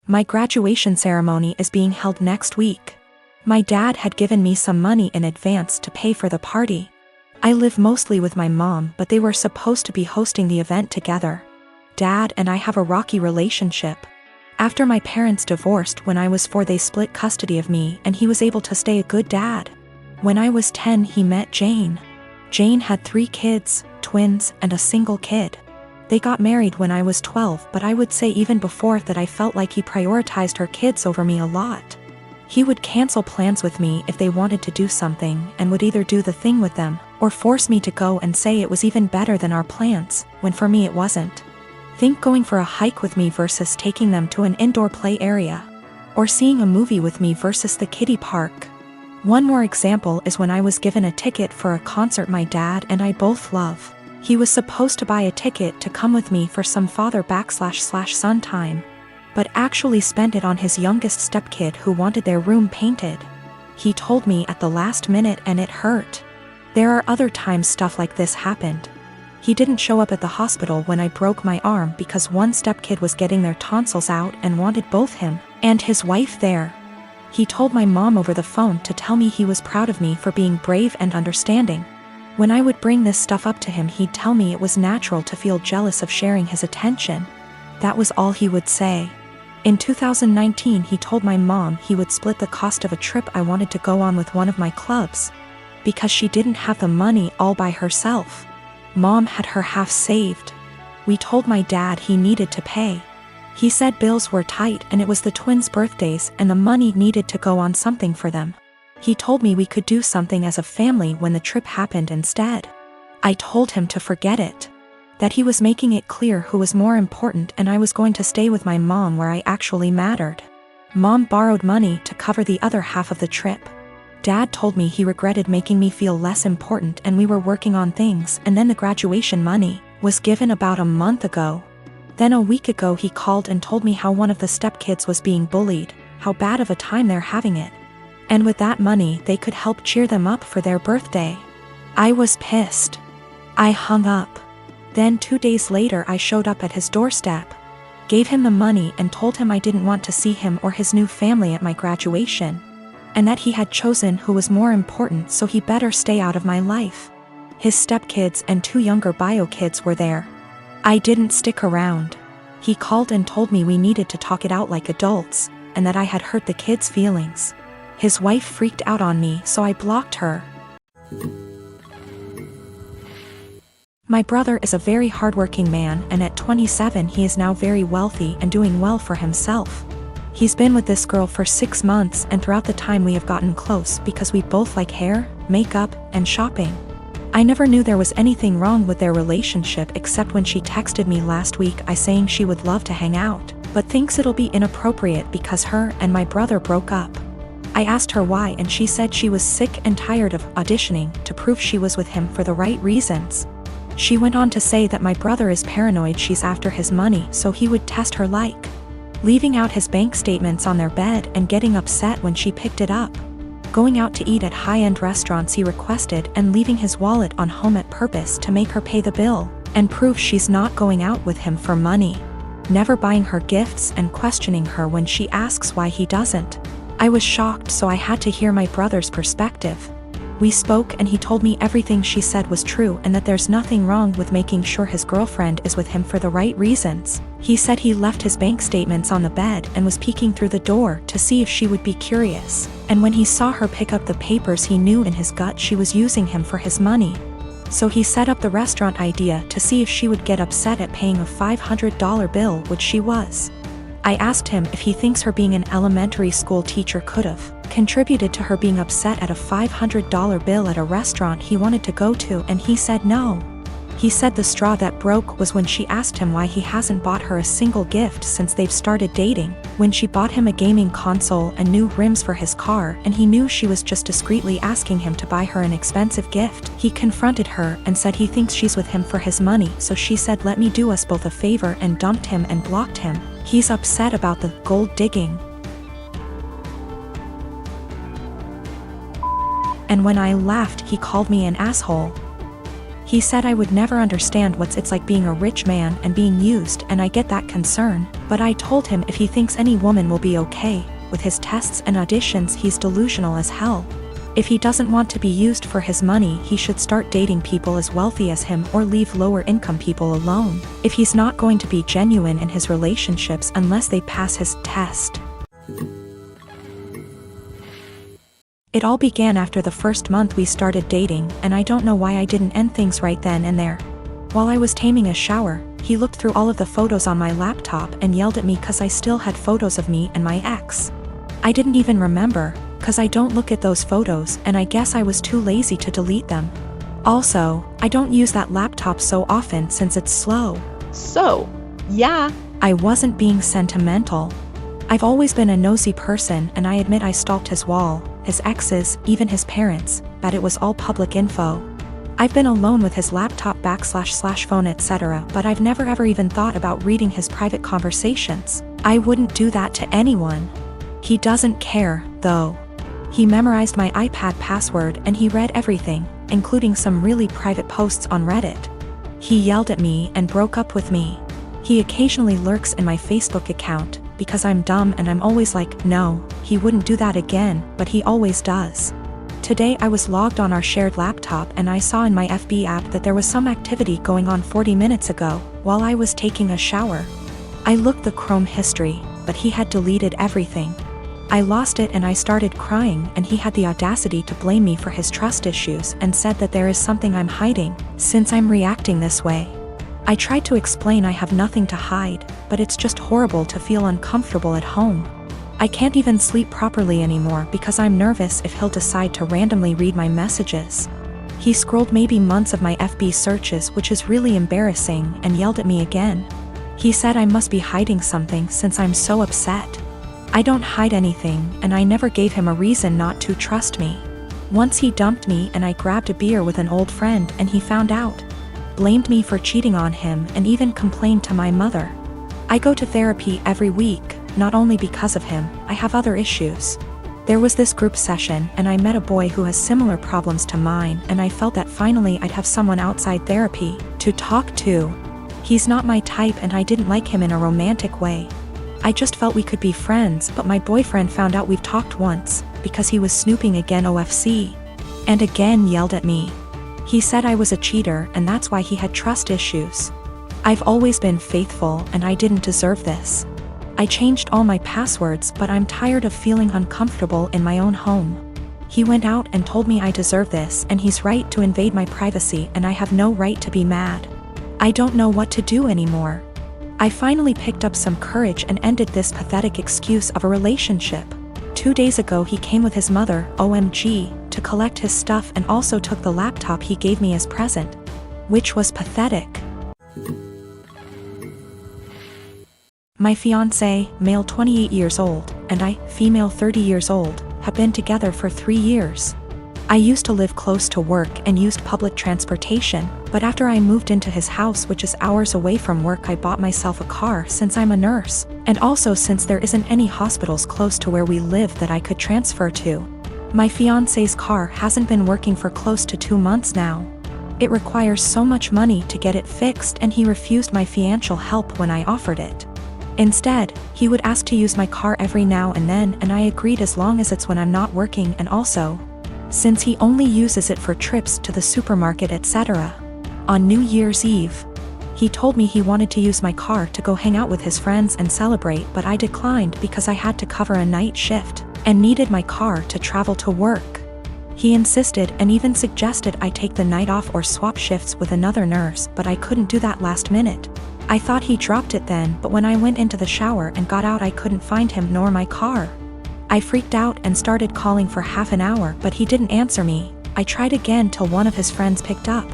My graduation ceremony is being held next week. My dad had given me some money in advance to pay for the party. I live mostly with my mom, but they were supposed to be hosting the event together. Dad and I have a rocky relationship. After my parents divorced when I was 4, they split custody of me and he was able to stay a good dad. When I was 10, he met Jane. Jane had 3 kids, twins, and a single kid. They got married when I was 12, but I would say even before that I felt like he prioritized her kids over me a lot. He would cancel plans with me if they wanted to do something and would either do the thing with them or force me to go and say it was even better than our plans, when for me it wasn't. Think going for a hike with me versus taking them to an indoor play area. Or seeing a movie with me versus the kiddie park. One more example is when I was given a ticket for a concert my dad and I both love. He was supposed to buy a ticket to come with me for some father/son time, but actually spent it on his youngest stepkid who wanted their room painted. He told me at the last minute and it hurt. There are other times stuff like this happened. He didn't show up at the hospital when I broke my arm because one stepkid was getting their tonsils out and wanted both him and his wife there. He told my mom over the phone to tell me he was proud of me for being brave and understanding. When I would bring this stuff up to him, he'd tell me it was natural to feel jealous of sharing his attention. That was all he would say. In 2019, he told my mom he would split the cost of a trip I wanted to go on with one of my clubs, because she didn't have the money all by herself. Mom had her half saved. We told my dad he needed to pay. He said bills were tight and it was the twins' birthdays and the money needed to go on something for them. He told me we could do something as a family when the trip happened instead. I told him to forget it. That he was making it clear who was more important and I was going to stay with my mom where I actually mattered. Mom borrowed money to cover the other half of the trip. Dad told me he regretted making me feel less important and we were working on things, and then the graduation money was given about a month ago. Then a week ago he called and told me how one of the stepkids was being bullied, how bad of a time they're having it. And with that money they could help cheer them up for their birthday. I was pissed. I hung up. Then 2 days later I showed up at his doorstep, gave him the money and told him I didn't want to see him or his new family at my graduation, and that he had chosen who was more important, so he better stay out of my life. His stepkids and 2 younger bio kids were there. I didn't stick around. He called and told me we needed to talk it out like adults, and that I had hurt the kids' feelings. His wife freaked out on me, so I blocked her. My brother is a very hardworking man, and at 27 he is now very wealthy and doing well for himself. He's been with this girl for 6 months, and throughout the time we have gotten close because we both like hair, makeup, and shopping. I never knew there was anything wrong with their relationship except when she texted me last week saying she would love to hang out, but thinks it'll be inappropriate because her and my brother broke up. I asked her why and she said she was sick and tired of auditioning to prove she was with him for the right reasons. She went on to say that my brother is paranoid she's after his money, so he would test her, like leaving out his bank statements on their bed and getting upset when she picked it up, going out to eat at high-end restaurants he requested and leaving his wallet on home at purpose to make her pay the bill and prove she's not going out with him for money, never buying her gifts and questioning her when she asks why he doesn't. I was shocked, so I had to hear my brother's perspective. We spoke and he told me everything she said was true and that there's nothing wrong with making sure his girlfriend is with him for the right reasons. He said he left his bank statements on the bed and was peeking through the door to see if she would be curious, and when he saw her pick up the papers he knew in his gut she was using him for his money. So he set up the restaurant idea to see if she would get upset at paying a $500 bill, which she was. I asked him if he thinks her being an elementary school teacher could have contributed to her being upset at a $500 bill at a restaurant he wanted to go to, and he said no. He said the straw that broke was when she asked him why he hasn't bought her a single gift since they've started dating, when she bought him a gaming console and new rims for his car, and he knew she was just discreetly asking him to buy her an expensive gift. He confronted her and said he thinks she's with him for his money, so she said let me do us both a favor and dumped him and blocked him. He's upset about the gold digging. And when I laughed he called me an asshole. He said I would never understand what it's like being a rich man and being used, and I get that concern, but I told him if he thinks any woman will be okay with his tests and auditions, he's delusional as hell. If he doesn't want to be used for his money, he should start dating people as wealthy as him or leave lower income people alone, if he's not going to be genuine in his relationships unless they pass his test. It all began after the first month we started dating, and I don't know why I didn't end things right then and there. While I was taming a shower, he looked through all of the photos on my laptop and yelled at me cause I still had photos of me and my ex. I didn't even remember, cause I don't look at those photos, and I guess I was too lazy to delete them. Also, I don't use that laptop so often since it's slow. So, yeah. I wasn't being sentimental. I've always been a nosy person, and I admit I stalked his wall, his exes, even his parents, but it was all public info. I've been alone with his laptop / phone etc., but I've never ever even thought about reading his private conversations. I wouldn't do that to anyone. He doesn't care, though. He memorized my iPad password and he read everything, including some really private posts on Reddit. He yelled at me and broke up with me. He occasionally lurks in my Facebook account, because I'm dumb and I'm always like, no, he wouldn't do that again, but he always does. Today I was logged on our shared laptop and I saw in my FB app that there was some activity going on 40 minutes ago, while I was taking a shower. I looked the Chrome history, but he had deleted everything. I lost it and I started crying, and he had the audacity to blame me for his trust issues and said that there is something I'm hiding, since I'm reacting this way. I tried to explain I have nothing to hide, but it's just horrible to feel uncomfortable at home. I can't even sleep properly anymore because I'm nervous if he'll decide to randomly read my messages. He scrolled maybe months of my FB searches, which is really embarrassing, and yelled at me again. He said I must be hiding something since I'm so upset. I don't hide anything, and I never gave him a reason not to trust me. Once he dumped me and I grabbed a beer with an old friend and he found out. Blamed me for cheating on him and even complained to my mother. I go to therapy every week, not only because of him, I have other issues. There was this group session and I met a boy who has similar problems to mine, and I felt that finally I'd have someone outside therapy to talk to. He's not my type and I didn't like him in a romantic way. I just felt we could be friends, but my boyfriend found out we've talked once, because he was snooping again OFC. And again yelled at me. He said I was a cheater and that's why he had trust issues. I've always been faithful and I didn't deserve this. I changed all my passwords, but I'm tired of feeling uncomfortable in my own home. He went out and told me I deserve this, and he's right to invade my privacy, and I have no right to be mad. I don't know what to do anymore. I finally picked up some courage and ended this pathetic excuse of a relationship. 2 days ago he came with his mother, OMG, to collect his stuff and also took the laptop he gave me as present. Which was pathetic. My fiancé, male 28 years old, and I, female 30 years old, have been together for 3 years. I used to live close to work and used public transportation, but after I moved into his house, which is hours away from work, I bought myself a car since I'm a nurse, and also since there isn't any hospitals close to where we live that I could transfer to. My fiancé's car hasn't been working for close to 2 months now. It requires so much money to get it fixed, and he refused my financial help when I offered it. Instead, he would ask to use my car every now and then, and I agreed as long as it's when I'm not working, and also, since he only uses it for trips to the supermarket etc. On New Year's Eve, he told me he wanted to use my car to go hang out with his friends and celebrate, but I declined because I had to cover a night shift and needed my car to travel to work. He insisted and even suggested I take the night off or swap shifts with another nurse, but I couldn't do that last minute. I thought he dropped it then, but when I went into the shower and got out I couldn't find him nor my car. I freaked out and started calling for half an hour, but he didn't answer me. I tried again till one of his friends picked up.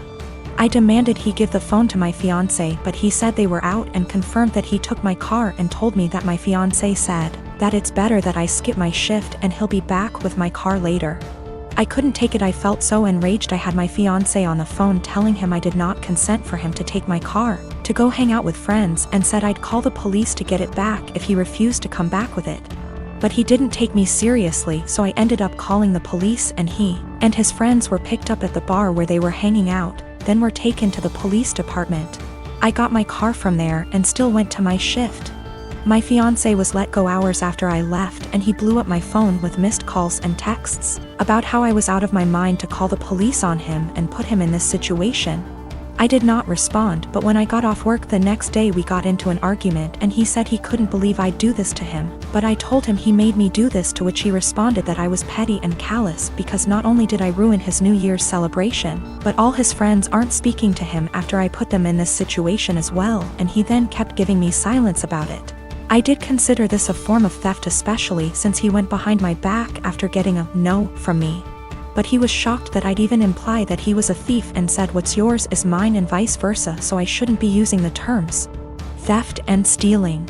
I demanded he give the phone to my fiancé, but he said they were out and confirmed that he took my car and told me that my fiancé said that it's better that I skip my shift and he'll be back with my car later. I couldn't take it. I felt so enraged. I had my fiancé on the phone telling him I did not consent for him to take my car to go hang out with friends, and said I'd call the police to get it back if he refused to come back with it. But he didn't take me seriously, so I ended up calling the police, and he and his friends were picked up at the bar where they were hanging out, then were taken to the police department. I got my car from there and still went to my shift. My fiancé was let go hours after I left, and he blew up my phone with missed calls and texts about how I was out of my mind to call the police on him and put him in this situation. I did not respond, but when I got off work the next day we got into an argument and he said he couldn't believe I'd do this to him, but I told him he made me do this, to which he responded that I was petty and callous because not only did I ruin his New Year's celebration, but all his friends aren't speaking to him after I put them in this situation as well, and he then kept giving me silence about it. I did consider this a form of theft, especially since he went behind my back after getting a no from me. But he was shocked that I'd even imply that he was a thief and said what's yours is mine and vice versa, so I shouldn't be using the terms theft and stealing.